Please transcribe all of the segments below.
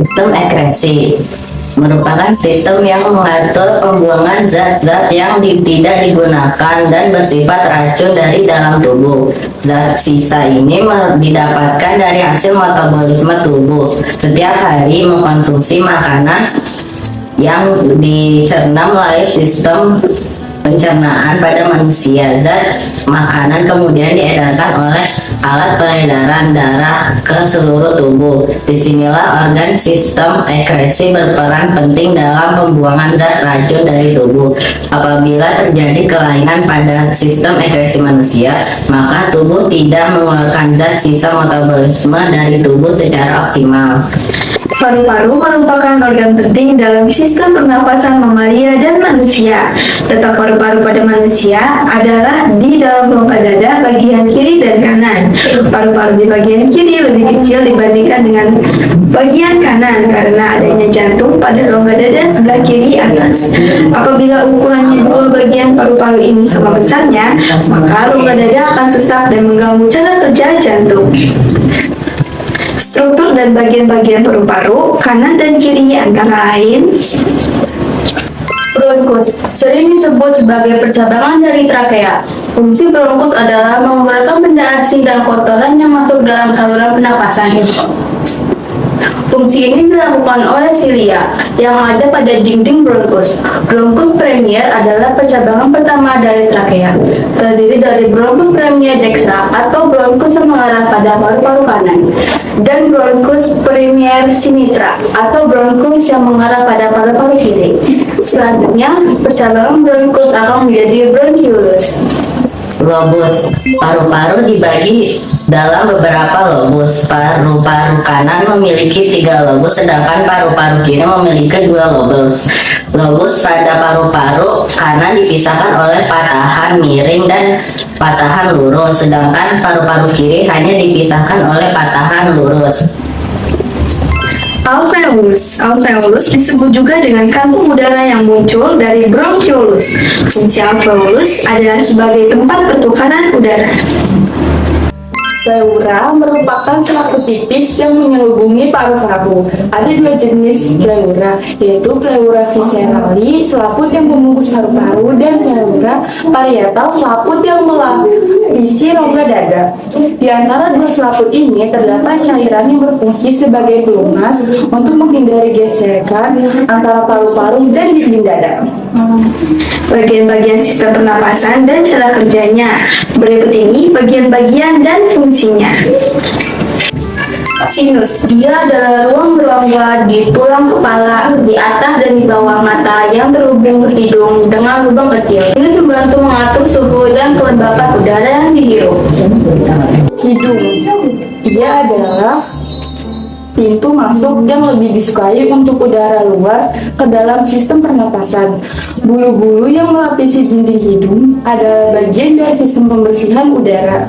Sistem ekresi merupakan sistem yang mengatur pembuangan zat-zat yang tidak digunakan dan bersifat racun dari dalam tubuh. Zat sisa ini didapatkan dari hasil metabolisme tubuh. Setiap hari mengkonsumsi makanan yang dicerna melalui sistem pencernaan pada manusia. Zat makanan kemudian diedarkan oleh alat peredaran darah ke seluruh tubuh. Disinilah organ sistem ekresi berperan penting dalam pembuangan zat racun dari tubuh. Apabila terjadi kelainan pada sistem ekresi manusia, maka tubuh tidak mengeluarkan zat sisa metabolisme dari tubuh secara optimal. Paru-paru merupakan organ penting dalam sistem pernapasan mamalia dan manusia. Letak paru-paru pada manusia adalah di dalam rongga dada bagian kiri dan kanan. Paru-paru di bagian kiri lebih kecil dibandingkan dengan bagian kanan karena adanya jantung pada rongga dada sebelah kiri atas. Apabila ukurannya dua bagian paru-paru ini sama besarnya, maka rongga dada akan sesak dan mengganggu cara kerja jantung. Struktur dan bagian-bagian paru-paru kanan dan kiri antara lain bronkus, sering disebut sebagai percabangan dari trakea. Fungsi bronkus adalah mengeluarkan benda asing dan kotoran yang masuk dalam saluran pernapasan. Fungsi ini dilakukan oleh silia yang ada pada dinding bronkus. Bronkus premier adalah percabangan pertama dari trakea. Terdiri dari bronkus premier dextra atau bronkus yang mengarah pada paru-paru kanan, dan bronkus premier sinistra atau bronkus yang mengarah pada paru-paru kiri. Selanjutnya, percabangan bronkus akan menjadi bronchiolus. Lobus, paru-paru dibagi dalam beberapa lobus. Paru-paru kanan memiliki 3 lobus, sedangkan paru-paru kiri memiliki 2 lobus. Lobus pada paru-paru kanan dipisahkan oleh patahan miring dan patahan lurus, sedangkan paru-paru kiri hanya dipisahkan oleh patahan lurus. Alveolus disebut juga dengan kantung udara yang muncul dari bronchiolus. Fungsi alveolus adalah sebagai tempat pertukaran udara. Pleura merupakan selaput tipis yang menyelubungi paru-paru. Ada 2 jenis pleura, yaitu pleura viscerali, selaput yang membungkus paru-paru, dan pleura parietal, selaput yang melapisi rongga dada. Di antara 2 selaput ini terdapat cairan yang berfungsi sebagai pelumas untuk menghindari gesekan antara paru-paru dan dinding dada. Bagian-bagian sistem pernapasan dan cara kerjanya. Berikut ini bagian-bagian dan fungsinya. Sinus, dia adalah ruang berongga di tulang kepala, di atas dan di bawah mata yang terhubung ke hidung dengan lubang kecil. Sinus membantu mengatur suhu dan kelembapan udara yang dihirup. Hidung, ia adalah pintu masuk yang lebih disukai untuk udara luar ke dalam sistem pernapasan. Bulu-bulu yang melapisi dinding hidung adalah bagian dari sistem pembersihan udara.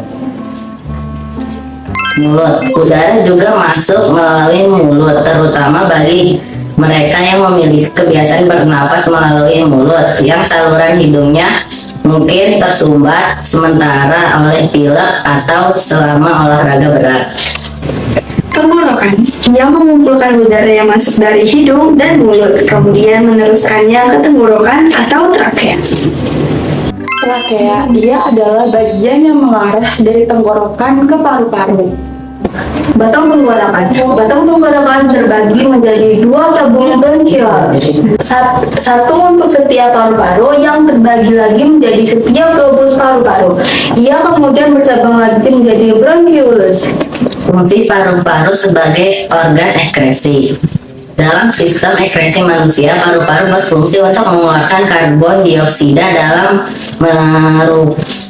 Mulut, udara juga masuk melalui mulut, terutama bagi mereka yang memiliki kebiasaan bernapas melalui mulut, yang saluran hidungnya mungkin tersumbat sementara oleh pilek atau selama olahraga berat. Tenggorokan yang mengumpulkan udara yang masuk dari hidung dan mulut, kemudian meneruskannya ke tenggorokan atau trakea. Trakea, dia adalah bagian yang mengarah dari tenggorokan ke paru-paru. Batang tenggorokan terbagi menjadi 2 tabung bronchial. Satu untuk setiap paru-paru yang terbagi lagi menjadi setiap globus paru-paru. Ia kemudian bercabang lagi menjadi bronchiolus. Fungsi paru-paru sebagai organ ekresi. Dalam sistem ekresi manusia, paru-paru berfungsi untuk mengeluarkan karbon dioksida dalam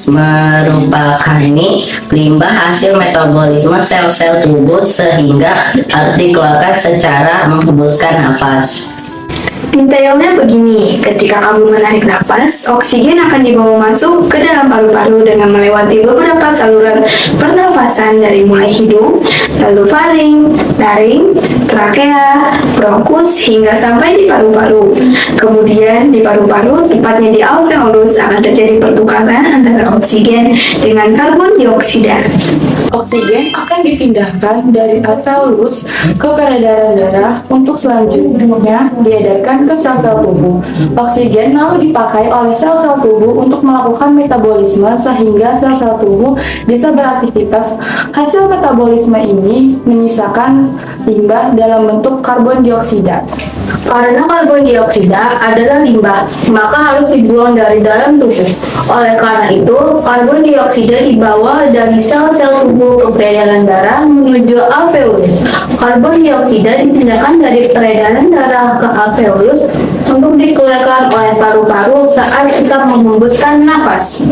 merupakani limbah hasil metabolisme sel-sel tubuh sehingga harus dikeluarkan secara menghembuskan napas. Detailnya begini, ketika kamu menarik napas, oksigen akan dibawa masuk ke dalam paru-paru dengan melewati beberapa saluran pernafasan dari mulai hidung, lalu faring, naring, trakea, bronkus, hingga sampai di paru-paru. Kemudian di paru-paru, tepatnya di alveolus, akan terjadi pertukaran antara oksigen dengan karbon dioksida. Oksigen akan dipindahkan dari alveolus ke peredaran darah untuk selanjutnya diedarkan ke sel-sel tubuh. Oksigen lalu dipakai oleh sel-sel tubuh untuk melakukan metabolisme sehingga sel-sel tubuh bisa beraktivitas. Hasil metabolisme ini menyisakan limbah dalam bentuk karbon dioksida. Karena karbon dioksida adalah limbah, maka harus dibuang dari dalam tubuh. Oleh karena itu, karbon dioksida dibawa dari sel-sel tubuh ke peredaran darah menuju alveolus. Karbon dioksida dipindahkan dari peredaran darah ke alveolus untuk dikeluarkan oleh paru-paru saat kita menghembuskan nafas.